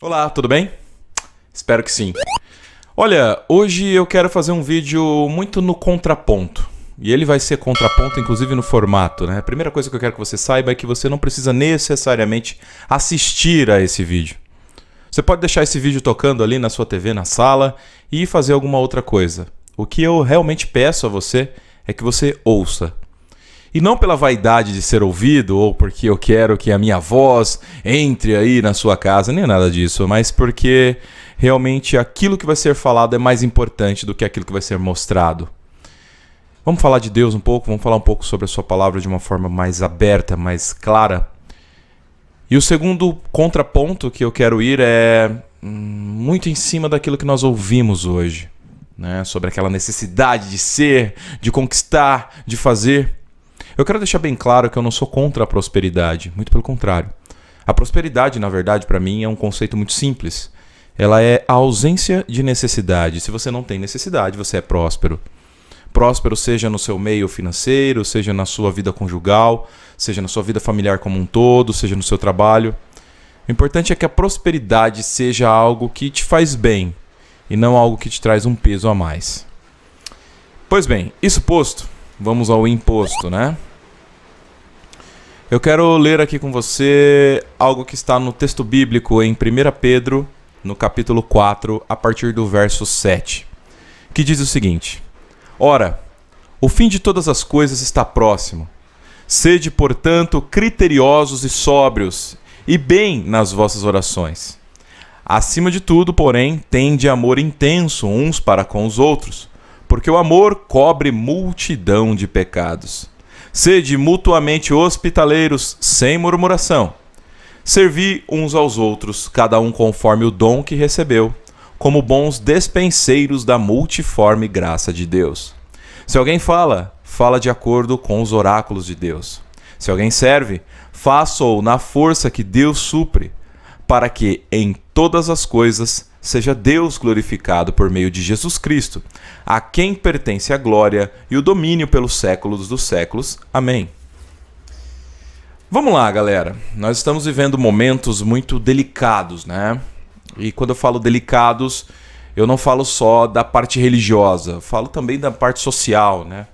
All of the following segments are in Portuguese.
Olá, tudo bem? Espero que sim. Olha, hoje eu quero fazer um vídeo muito no contraponto. E ele vai ser contraponto, inclusive no formato, né? A primeira coisa que eu quero que você saiba é que você não precisa necessariamente assistir a esse vídeo. Você pode deixar esse vídeo tocando ali na sua TV, na sala, e fazer alguma outra coisa. O que eu realmente peço a você é que você ouça. E não pela vaidade de ser ouvido, ou porque eu quero que a minha voz entre aí na sua casa, nem nada disso, mas porque realmente aquilo que vai ser falado é mais importante do que aquilo que vai ser mostrado. Vamos falar de Deus um pouco, vamos falar um pouco sobre a sua palavra de uma forma mais aberta, mais clara. E o segundo contraponto que eu quero ir é muito em cima daquilo que nós ouvimos hoje, né? Sobre aquela necessidade de ser, de conquistar, de fazer. Eu quero deixar bem claro que eu não sou contra a prosperidade, muito pelo contrário. A prosperidade, na verdade, para mim é um conceito muito simples. Ela é a ausência de necessidade. Se você não tem necessidade, você é próspero. Próspero seja no seu meio financeiro, seja na sua vida conjugal, seja na sua vida familiar como um todo, seja no seu trabalho. O importante é que a prosperidade seja algo que te faz bem e não algo que te traz um peso a mais. Pois bem, isso posto, vamos ao imposto, né? Eu quero ler aqui com você algo que está no texto bíblico em 1 Pedro, no capítulo 4, a partir do verso 7, que diz o seguinte: Ora, o fim de todas as coisas está próximo. Sede, portanto, criteriosos e sóbrios, e bem nas vossas orações. Acima de tudo, porém, tende amor intenso uns para com os outros, porque o amor cobre multidão de pecados. Sede mutuamente hospitaleiros, sem murmuração. Servi uns aos outros, cada um conforme o dom que recebeu, como bons despenseiros da multiforme graça de Deus. Se alguém fala, fala de acordo com os oráculos de Deus. Se alguém serve, faça-o na força que Deus supre, para que em todas as coisas seja Deus glorificado por meio de Jesus Cristo, a quem pertence a glória e o domínio pelos séculos dos séculos. Amém. Vamos lá, galera. Nós estamos vivendo momentos muito delicados, né? E quando eu falo delicados, eu não falo só da parte religiosa, eu falo também da parte social, né?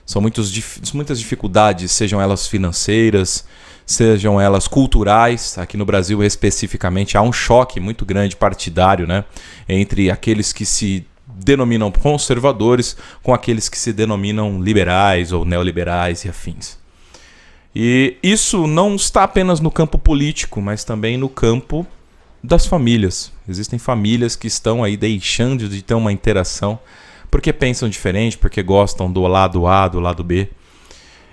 São muitas dificuldades, sejam elas financeiras, sejam elas culturais. Aqui no Brasil, especificamente, há um choque muito grande partidário, né? Entre aqueles que se denominam conservadores com aqueles que se denominam liberais ou neoliberais e afins. E isso não está apenas no campo político, mas também no campo das famílias. Existem famílias que estão aí deixando de ter uma interação porque pensam diferente, porque gostam do lado A, do lado B.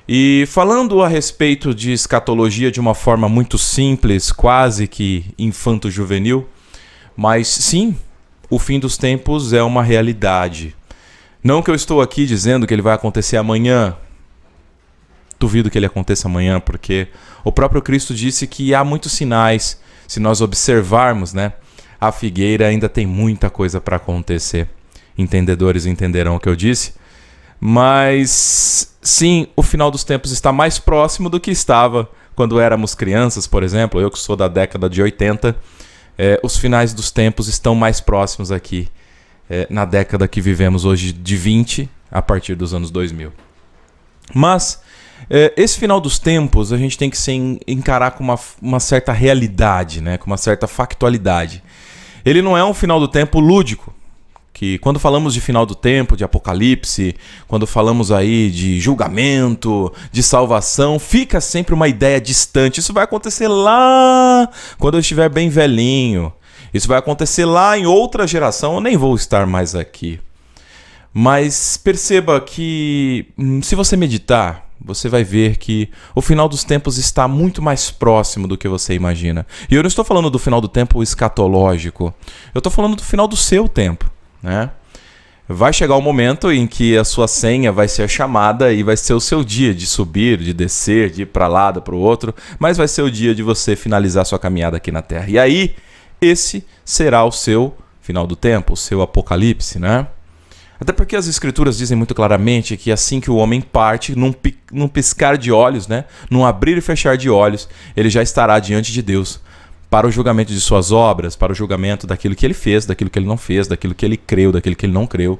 E falando a respeito de escatologia de uma forma muito simples, quase que infanto-juvenil, mas sim, o fim dos tempos é uma realidade. Não que eu estou aqui dizendo que ele vai acontecer amanhã. Duvido que ele aconteça amanhã, porque o próprio Cristo disse que há muitos sinais. Se nós observarmos, né, a figueira ainda tem muita coisa para acontecer. Entendedores entenderão o que eu disse. Mas sim, o final dos tempos está mais próximo do que estava quando éramos crianças, por exemplo. Eu que sou da década de 80, os finais dos tempos estão mais próximos aqui, na década que vivemos hoje de 20, a partir dos anos 2000. Mas esse final dos tempos a gente tem que encarar com uma certa realidade, né? Com uma certa factualidade. Ele não é um final do tempo lúdico. Que quando falamos de final do tempo, de apocalipse, quando falamos aí de julgamento, de salvação, fica sempre uma ideia distante. Isso vai acontecer lá quando eu estiver bem velhinho. Isso vai acontecer lá em outra geração, eu nem vou estar mais aqui. Mas perceba que se você meditar, você vai ver que o final dos tempos está muito mais próximo do que você imagina. E eu não estou falando do final do tempo escatológico, eu estou falando do final do seu tempo. Né? Vai chegar um momento em que a sua senha vai ser chamada e vai ser o seu dia de subir, de descer, de ir para lá, para o outro, mas vai ser o dia de você finalizar sua caminhada aqui na Terra. E aí, esse será o seu final do tempo, o seu apocalipse, né? Até porque as escrituras dizem muito claramente que assim que o homem parte, num piscar de olhos, né? Num abrir e fechar de olhos, ele já estará diante de Deus para o julgamento de suas obras, para o julgamento daquilo que ele fez, daquilo que ele não fez, daquilo que ele creu, daquilo que ele não creu,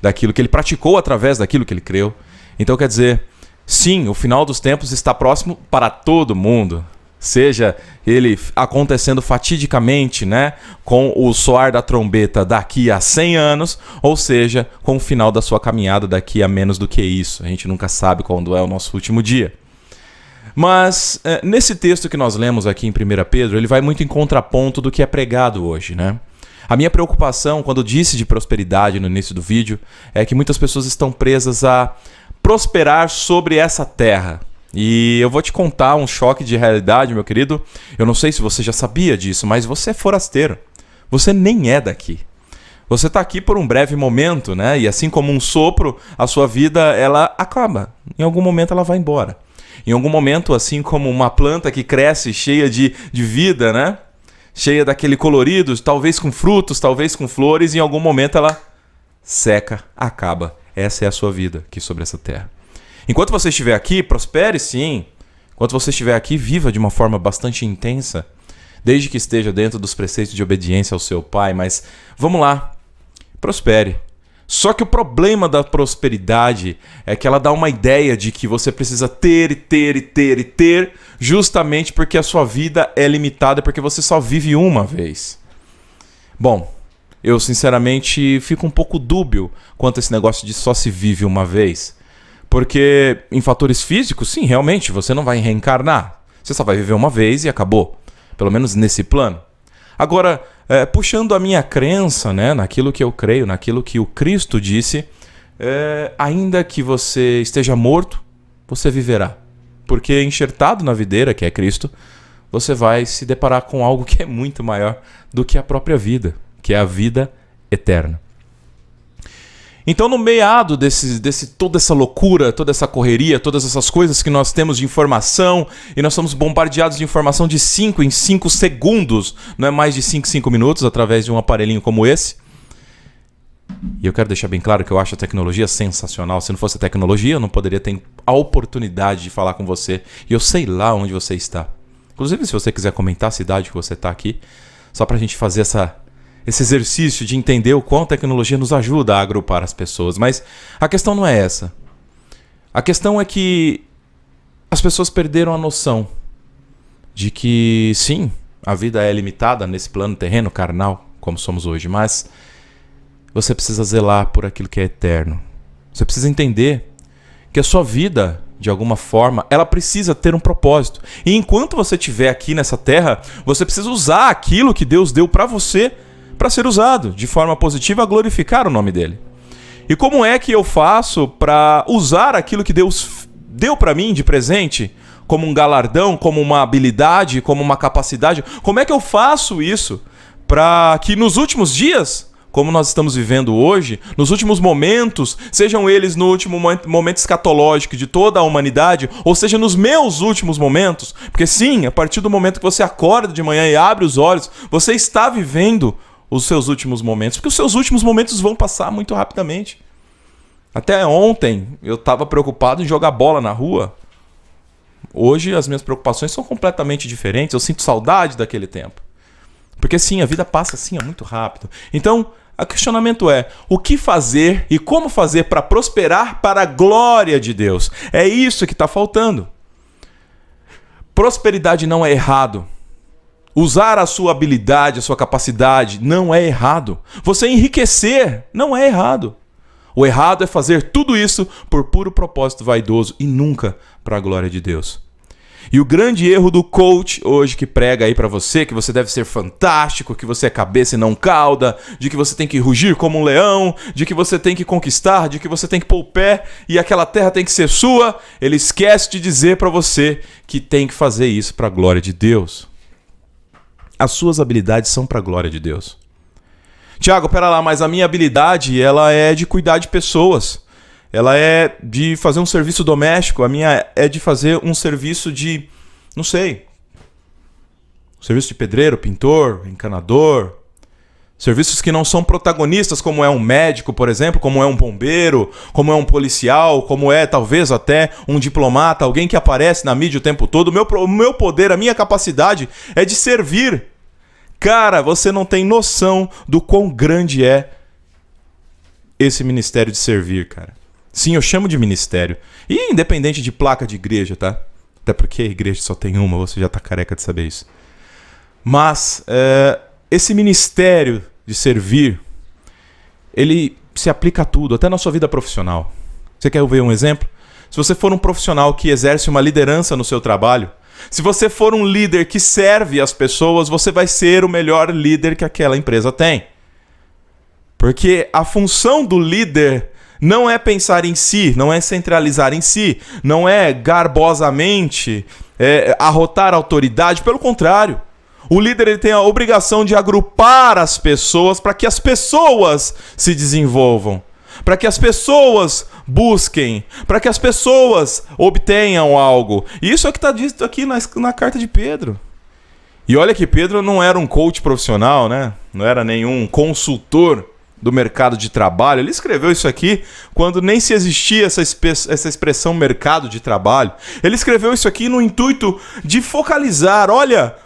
daquilo que ele praticou através daquilo que ele creu. Então quer dizer, sim, o final dos tempos está próximo para todo mundo. Seja ele acontecendo fatidicamente, né, com o soar da trombeta daqui a 100 anos, ou seja, com o final da sua caminhada daqui a menos do que isso. A gente nunca sabe quando é o nosso último dia. Mas nesse texto que nós lemos aqui em 1 Pedro, ele vai muito em contraponto do que é pregado hoje, né? A minha preocupação, quando eu disse de prosperidade no início do vídeo, é que muitas pessoas estão presas a prosperar sobre essa terra. E eu vou te contar um choque de realidade, meu querido. Eu não sei se você já sabia disso, mas você é forasteiro. Você nem é daqui. Você está aqui por um breve momento, né? E assim como um sopro, a sua vida, ela acaba. Em algum momento ela vai embora. Em algum momento, assim como uma planta que cresce cheia de vida, né? Cheia daquele colorido, talvez com frutos, talvez com flores, em algum momento ela seca, acaba. Essa é a sua vida aqui sobre essa terra. Enquanto você estiver aqui, prospere sim. Enquanto você estiver aqui, viva de uma forma bastante intensa, desde que esteja dentro dos preceitos de obediência ao seu Pai. Mas vamos lá, prospere. Só que o problema da prosperidade é que ela dá uma ideia de que você precisa ter e ter e ter e ter, justamente porque a sua vida é limitada, porque você só vive uma vez. Bom, eu sinceramente fico um pouco dúbio quanto a esse negócio de só se vive uma vez. Porque em fatores físicos, sim, realmente, você não vai reencarnar. Você só vai viver uma vez e acabou. Pelo menos nesse plano. Agora, puxando a minha crença, né, naquilo que eu creio, naquilo que o Cristo disse, ainda que você esteja morto, você viverá. Porque enxertado na videira, que é Cristo, você vai se deparar com algo que é muito maior do que a própria vida, que é a vida eterna. Então, no meado toda essa loucura, toda essa correria, todas essas coisas que nós temos de informação, e nós somos bombardeados de informação de 5 em 5 segundos, não é mais de 5 em 5 minutos, através de um aparelhinho como esse. E eu quero deixar bem claro que eu acho a tecnologia sensacional. Se não fosse a tecnologia, eu não poderia ter a oportunidade de falar com você. E eu sei lá onde você está. Inclusive, se você quiser comentar a cidade que você está aqui, só para a gente fazer esse exercício de entender o quão a tecnologia nos ajuda a agrupar as pessoas. Mas a questão não é essa. A questão é que as pessoas perderam a noção de que, sim, a vida é limitada nesse plano terreno, carnal, como somos hoje, mas você precisa zelar por aquilo que é eterno. Você precisa entender que a sua vida, de alguma forma, ela precisa ter um propósito. E enquanto você estiver aqui nessa terra, você precisa usar aquilo que Deus deu para você para ser usado de forma positiva a glorificar o nome dele. E como é que eu faço para usar aquilo que Deus deu para mim de presente, como um galardão, como uma habilidade, como uma capacidade? Como é que eu faço isso para que nos últimos dias, como nós estamos vivendo hoje, nos últimos momentos, sejam eles no último momento escatológico de toda a humanidade, ou seja, nos meus últimos momentos, porque sim, a partir do momento que você acorda de manhã e abre os olhos, você está vivendo os seus últimos momentos, porque os seus últimos momentos vão passar muito rapidamente. Até ontem eu estava preocupado em jogar bola na rua. Hoje as minhas preocupações são completamente diferentes. Eu sinto saudade daquele tempo. Porque sim, a vida passa assim, é muito rápido. Então, o questionamento é: o que fazer e como fazer para prosperar para a glória de Deus? É isso que está faltando. Prosperidade não é errado. Usar a sua habilidade, a sua capacidade, não é errado. Você enriquecer não é errado. O errado é fazer tudo isso por puro propósito vaidoso e nunca para a glória de Deus. E o grande erro do coach hoje que prega aí para você, que você deve ser fantástico, que você é cabeça e não cauda, de que você tem que rugir como um leão, de que você tem que conquistar, de que você tem que pôr o pé e aquela terra tem que ser sua, ele esquece de dizer para você que tem que fazer isso para a glória de Deus. As suas habilidades são para a glória de Deus. Tiago, pera lá, mas a minha habilidade, ela é de cuidar de pessoas. Ela é de fazer um serviço doméstico. A minha é de fazer um serviço de, não sei, serviço de pedreiro, pintor, encanador. Serviços que não são protagonistas, como é um médico, por exemplo, como é um bombeiro, como é um policial, como é talvez até um diplomata, alguém que aparece na mídia o tempo todo. O meu poder, a minha capacidade é de servir Cara, você não tem noção do quão grande é esse ministério de servir, cara. Sim, eu chamo de ministério. E independente de placa de igreja, tá? Até porque a igreja só tem uma, você já tá careca de saber isso. Mas esse ministério de servir, ele se aplica a tudo, até na sua vida profissional. Você quer ver um exemplo? Se você for um profissional que exerce uma liderança no seu trabalho, se você for um líder que serve as pessoas, você vai ser o melhor líder que aquela empresa tem. Porque a função do líder não é pensar em si, não é centralizar em si, não é garbosamente arrotar autoridade, pelo contrário. O líder ele tem a obrigação de agrupar as pessoas para que as pessoas se desenvolvam, para que as pessoas busquem, para que as pessoas obtenham algo. E isso é o que está dito aqui na carta de Pedro. E olha que Pedro não era um coach profissional, né? Não era nenhum consultor do mercado de trabalho. Ele escreveu isso aqui quando nem se existia essa expressão mercado de trabalho. Ele escreveu isso aqui no intuito de focalizar. Olha,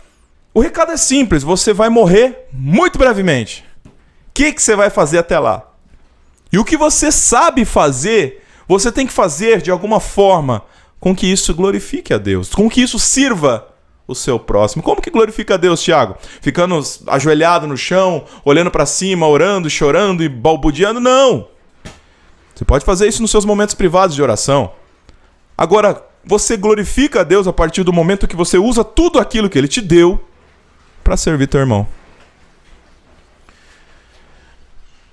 o recado é simples, você vai morrer muito brevemente. O que você vai fazer até lá? E o que você sabe fazer, você tem que fazer de alguma forma com que isso glorifique a Deus, com que isso sirva o seu próximo. Como que glorifica a Deus, Tiago? Ficando ajoelhado no chão, olhando para cima, orando, chorando e balbuciando? Não! Você pode fazer isso nos seus momentos privados de oração. Agora, você glorifica a Deus a partir do momento que você usa tudo aquilo que Ele te deu para servir teu irmão.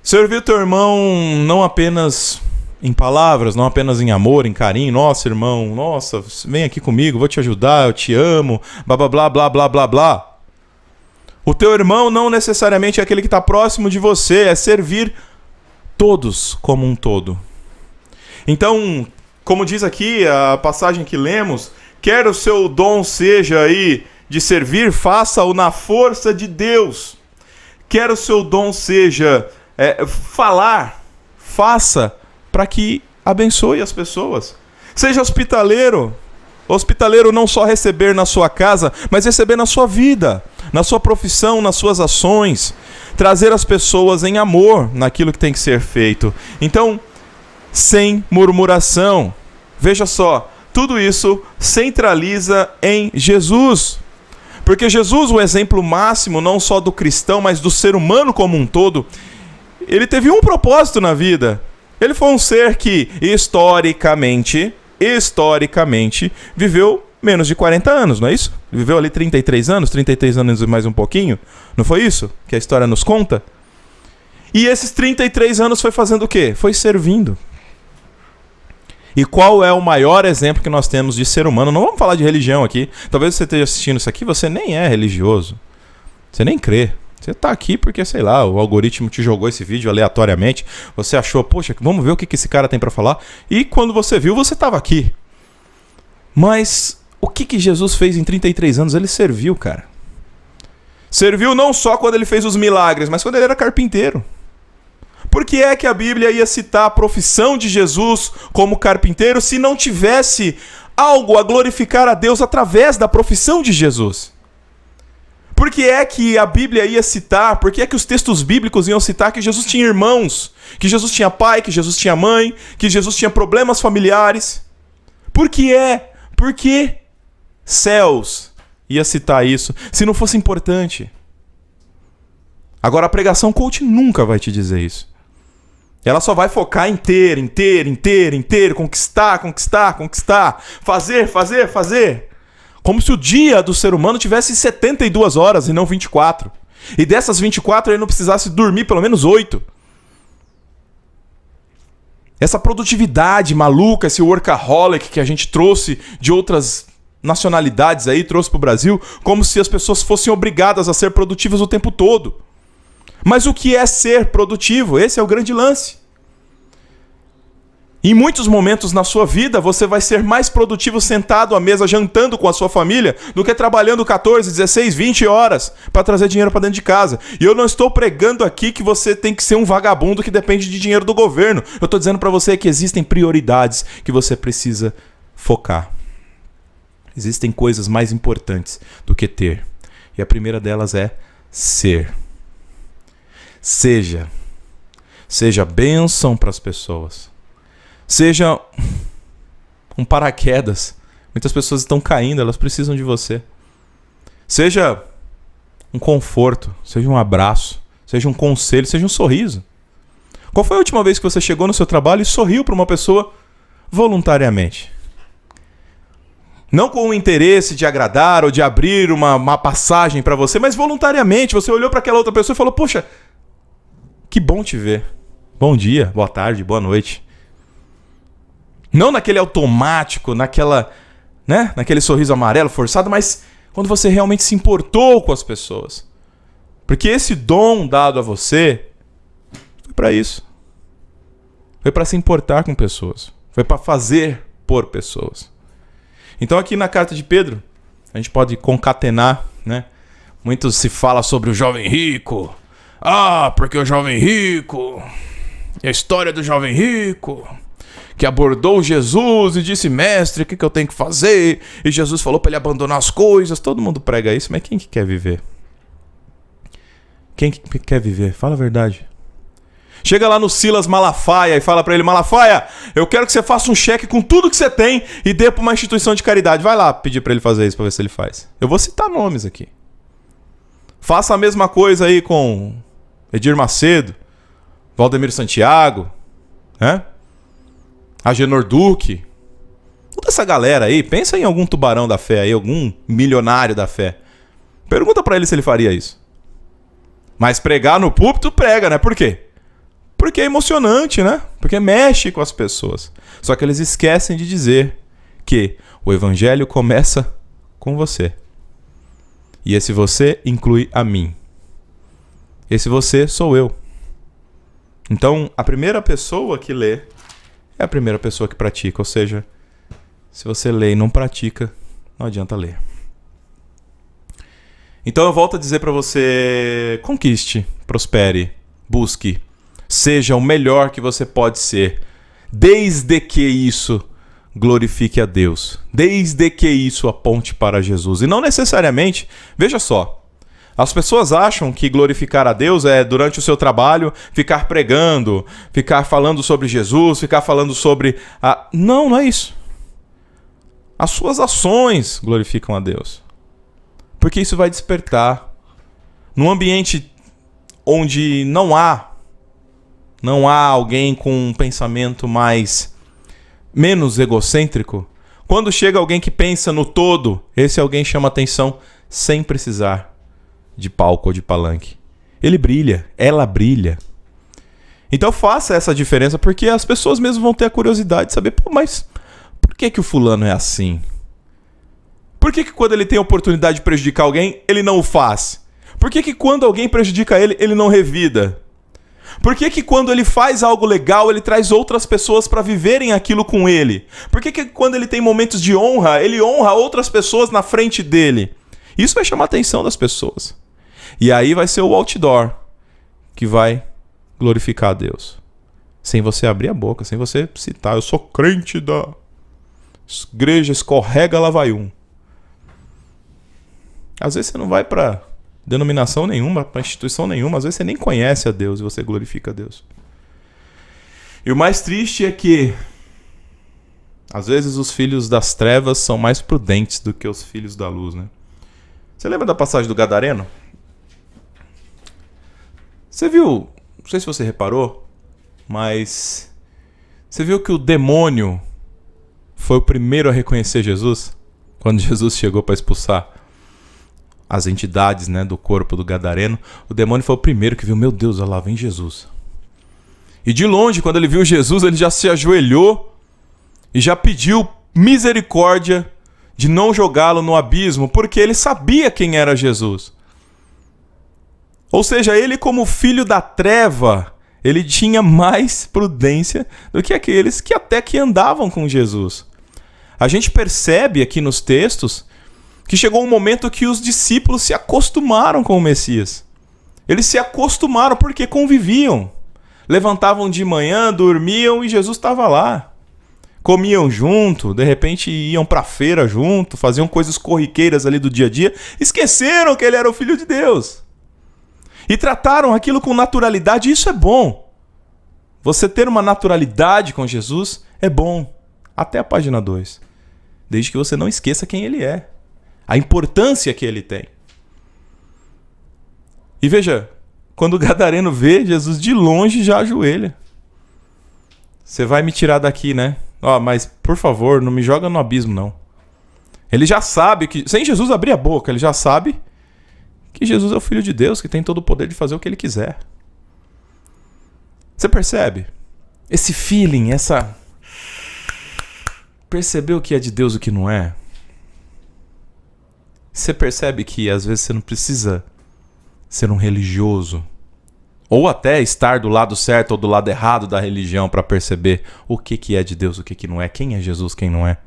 Servir teu irmão não apenas em palavras, não apenas em amor, em carinho. Nossa, irmão, nossa, vem aqui comigo, vou te ajudar, eu te amo, blá, blá, blá, blá, blá, blá, blá. O teu irmão não necessariamente é aquele que está próximo de você, é servir todos como um todo. Então, como diz aqui a passagem que lemos, quer o seu dom seja aí de servir, faça-o na força de Deus. Quer o seu dom seja falar, faça para que abençoe as pessoas. Seja hospitaleiro. Hospitaleiro não só receber na sua casa, mas receber na sua vida, na sua profissão, nas suas ações. Trazer as pessoas em amor naquilo que tem que ser feito. Então, sem murmuração. Veja só, tudo isso centraliza em Jesus. Porque Jesus, o exemplo máximo, não só do cristão, mas do ser humano como um todo, ele teve um propósito na vida. Ele foi um ser que, historicamente, viveu menos de 40 anos, não é isso? Viveu ali 33 anos e mais um pouquinho. Não foi isso que a história nos conta? E esses 33 anos foi fazendo o quê? Foi servindo. E qual é o maior exemplo que nós temos de ser humano? Não vamos falar de religião aqui. Talvez você esteja assistindo isso aqui, você nem é religioso. Você nem crê. Você tá aqui porque, sei lá, o algoritmo te jogou esse vídeo aleatoriamente. Você achou, poxa, vamos ver o que esse cara tem pra falar. E quando você viu, você tava aqui. Mas o que Jesus fez em 33 anos? Ele serviu, cara. Serviu não só quando ele fez os milagres, mas quando ele era carpinteiro. Por que é que a Bíblia ia citar a profissão de Jesus como carpinteiro se não tivesse algo a glorificar a Deus através da profissão de Jesus? Por que é que a Bíblia ia citar, por que é que os textos bíblicos iam citar que Jesus tinha irmãos, que Jesus tinha pai, que Jesus tinha mãe, que Jesus tinha problemas familiares? Por que céus ia citar isso se não fosse importante? Agora a pregação coach nunca vai te dizer isso. Ela só vai focar em ter, conquistar, fazer. Como se o dia do ser humano tivesse 72 horas e não 24. E dessas 24 ele não precisasse dormir pelo menos 8. Essa produtividade maluca, esse workaholic que a gente trouxe de outras nacionalidades aí, trouxe para o Brasil, como se as pessoas fossem obrigadas a ser produtivas o tempo todo. Mas o que é ser produtivo? Esse é o grande lance. Em muitos momentos na sua vida, você vai ser mais produtivo sentado à mesa, jantando com a sua família, do que trabalhando 14, 16, 20 horas para trazer dinheiro para dentro de casa. E eu não estou pregando aqui que você tem que ser um vagabundo que depende de dinheiro do governo. Eu estou dizendo para você que existem prioridades que você precisa focar. Existem coisas mais importantes do que ter. E a primeira delas é ser. Seja bênção para as pessoas. Seja um paraquedas. Muitas pessoas estão caindo, elas precisam de você. Seja um conforto, seja um abraço, seja um conselho, seja um sorriso. Qual foi a última vez que você chegou no seu trabalho e sorriu para uma pessoa voluntariamente? Não com o interesse de agradar ou de abrir uma passagem para você, mas voluntariamente. Você olhou para aquela outra pessoa e falou: poxa, que bom te ver. Bom dia, boa tarde, boa noite. Não naquele automático, naquele sorriso amarelo forçado, mas quando você realmente se importou com as pessoas. Porque esse dom dado a você foi para isso. Foi para se importar com pessoas. Foi para fazer por pessoas. Então aqui na carta de Pedro, a gente pode concatenar, né? Muito se fala sobre o jovem rico. Porque o jovem rico... E a história do jovem rico... que abordou Jesus e disse: mestre, o que eu tenho que fazer? E Jesus falou para ele abandonar as coisas. Todo mundo prega isso, mas quem que quer viver? Quem que quer viver? Fala a verdade. Chega lá no Silas Malafaia e fala para ele: Malafaia, eu quero que você faça um cheque com tudo que você tem e dê para uma instituição de caridade. Vai lá pedir para ele fazer isso, para ver se ele faz. Eu vou citar nomes aqui. Faça a mesma coisa aí com Edir Macedo, Valdemiro Santiago, né? Agenor Duque. Toda essa galera aí, pensa em algum tubarão da fé aí, algum milionário da fé. Pergunta pra ele se ele faria isso. Mas pregar no púlpito, prega, né? Por quê? Porque é emocionante, né? Porque mexe com as pessoas. Só que eles esquecem de dizer que o evangelho começa com você. E esse você inclui a mim. Esse você sou eu. Então, a primeira pessoa que lê é a primeira pessoa que pratica. Ou seja, se você lê e não pratica, não adianta ler. Então eu volto a dizer para você: conquiste, prospere, busque, seja o melhor que você pode ser, desde que isso glorifique a Deus, desde que isso aponte para Jesus. E não necessariamente, veja só, as pessoas acham que glorificar a Deus é, durante o seu trabalho, ficar pregando, ficar falando sobre Jesus, ficar falando sobre... Não, não é isso. As suas ações glorificam a Deus. Porque isso vai despertar. Num ambiente onde não há alguém com um pensamento menos egocêntrico, quando chega alguém que pensa no todo, esse alguém chama atenção sem precisar de palco ou de palanque. Ele brilha, ela brilha. Então faça essa diferença, porque as pessoas mesmo vão ter a curiosidade de saber: mas por que o fulano é assim? Por que quando ele tem a oportunidade de prejudicar alguém, ele não o faz? Por que quando alguém prejudica ele, ele não revida? Por que quando ele faz algo legal, ele traz outras pessoas para viverem aquilo com ele? Por que quando ele tem momentos de honra, ele honra outras pessoas na frente dele? Isso vai chamar a atenção das pessoas. E aí vai ser o outdoor que vai glorificar a Deus. Sem você abrir a boca, sem você citar: eu sou crente da igreja Escorrega lá vai um. Às vezes você não vai para denominação nenhuma, para instituição nenhuma, às vezes você nem conhece a Deus e você glorifica a Deus. E o mais triste é que às vezes os filhos das trevas são mais prudentes do que os filhos da luz, né? Você lembra da passagem do Gadareno? Você viu, não sei se você reparou, mas você viu que o demônio foi o primeiro a reconhecer Jesus? Quando Jesus chegou para expulsar as entidades, né, do corpo do Gadareno, o demônio foi o primeiro que viu: meu Deus, olha lá, vem Jesus. E de longe, quando ele viu Jesus, ele já se ajoelhou e já pediu misericórdia de não jogá-lo no abismo, porque ele sabia quem era Jesus. Ou seja, ele, como filho da treva, ele tinha mais prudência do que aqueles que até que andavam com Jesus. A gente percebe aqui nos textos que chegou um momento que os discípulos se acostumaram com o Messias. Eles se acostumaram porque conviviam. Levantavam de manhã, dormiam e Jesus estava lá. Comiam junto, de repente iam para a feira junto, faziam coisas corriqueiras ali do dia a dia. Esqueceram que ele era o Filho de Deus. e trataram aquilo com naturalidade. Isso é bom. Você ter uma naturalidade com Jesus é bom. Até a página 2. Desde que você não esqueça quem ele é. A importância que ele tem. E veja, quando o gadareno vê, Jesus de longe já ajoelha. Você vai me tirar daqui, né? Mas por favor, não me joga no abismo, não. Ele já sabe que, sem Jesus abrir a boca, ele já sabe que Jesus é o Filho de Deus, que tem todo o poder de fazer o que ele quiser. Você percebe? Esse feeling, essa... Perceber o que é de Deus e o que não é? Você percebe que às vezes você não precisa ser um religioso, ou até estar do lado certo ou do lado errado da religião para perceber o que é de Deus, o que não é, quem é Jesus, quem não é.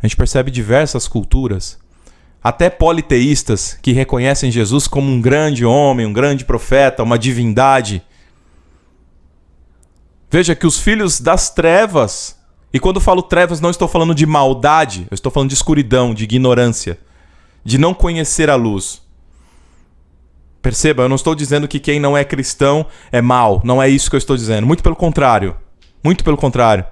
A gente percebe diversas culturas, até politeístas, que reconhecem Jesus como um grande homem, um grande profeta, uma divindade. Veja que os filhos das trevas, e quando falo trevas não estou falando de maldade, eu estou falando de escuridão, de ignorância, de não conhecer a luz. Perceba, eu não estou dizendo que quem não é cristão é mau. Não é isso que eu estou dizendo. Muito pelo contrário. Muito pelo contrário.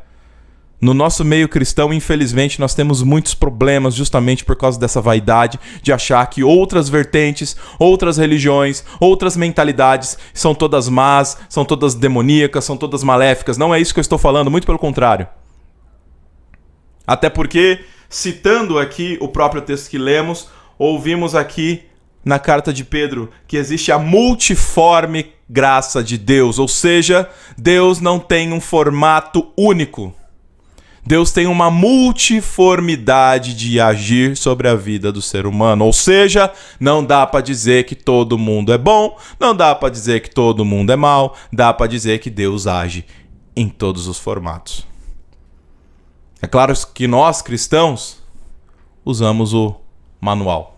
No nosso meio cristão, infelizmente, nós temos muitos problemas justamente por causa dessa vaidade de achar que outras vertentes, outras religiões, outras mentalidades são todas más, são todas demoníacas, são todas maléficas. Não é isso que eu estou falando, muito pelo contrário. Até porque, citando aqui o próprio texto que lemos, ouvimos aqui na carta de Pedro que existe a multiforme graça de Deus, ou seja, Deus não tem um formato único. Deus tem uma multiformidade de agir sobre a vida do ser humano, ou seja, não dá para dizer que todo mundo é bom, não dá para dizer que todo mundo é mau, dá para dizer que Deus age em todos os formatos. É claro que nós, cristãos, usamos o manual.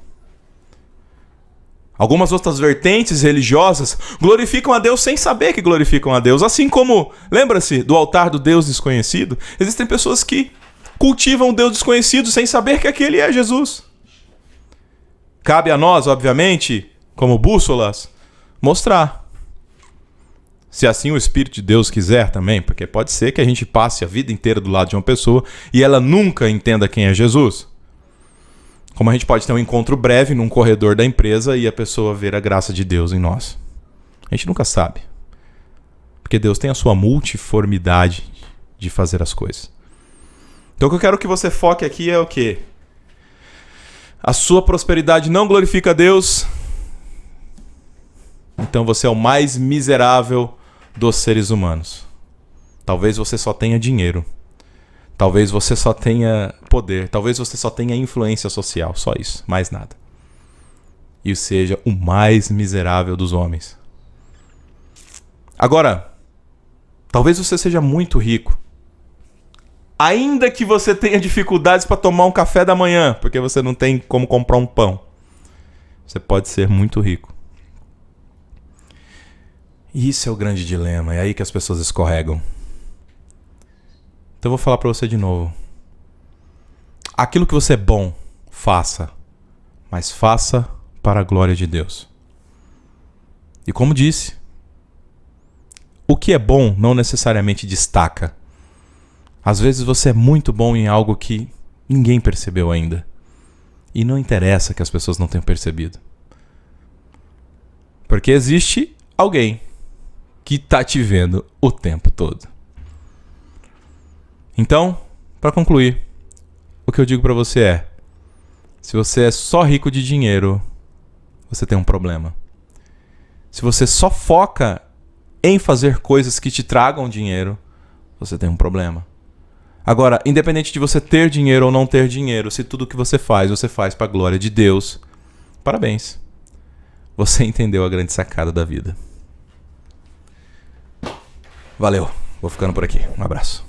Algumas outras vertentes religiosas glorificam a Deus sem saber que glorificam a Deus. Assim como, lembra-se do altar do Deus desconhecido? Existem pessoas que cultivam o Deus desconhecido sem saber que aquele é Jesus. Cabe a nós, obviamente, como bússolas, mostrar. Se assim o Espírito de Deus quiser também, porque pode ser que a gente passe a vida inteira do lado de uma pessoa e ela nunca entenda quem é Jesus. Como a gente pode ter um encontro breve num corredor da empresa e a pessoa ver a graça de Deus em nós. A gente nunca sabe. Porque Deus tem a sua multiformidade de fazer as coisas. Então o que eu quero que você foque aqui é o quê? A sua prosperidade não glorifica a Deus. Então você é o mais miserável dos seres humanos. Talvez você só tenha dinheiro. Talvez você só tenha poder, talvez você só tenha influência social, só isso, mais nada. E seja o mais miserável dos homens. Agora, talvez você seja muito rico. Ainda que você tenha dificuldades para tomar um café da manhã, porque você não tem como comprar um pão. Você pode ser muito rico. E isso é o grande dilema, é aí que as pessoas escorregam. Então eu vou falar para você de novo. Aquilo que você é bom, faça. Mas faça para a glória de Deus. E como disse, o que é bom não necessariamente destaca. Às vezes você é muito bom em algo que ninguém percebeu ainda. E não interessa que as pessoas não tenham percebido. Porque existe alguém que está te vendo o tempo todo. Então, para concluir, o que eu digo para você é: se você é só rico de dinheiro, você tem um problema. Se você só foca em fazer coisas que te tragam dinheiro, você tem um problema. Agora, independente de você ter dinheiro ou não ter dinheiro, se tudo que você faz para a glória de Deus, parabéns. Você entendeu a grande sacada da vida. Valeu, vou ficando por aqui. Um abraço.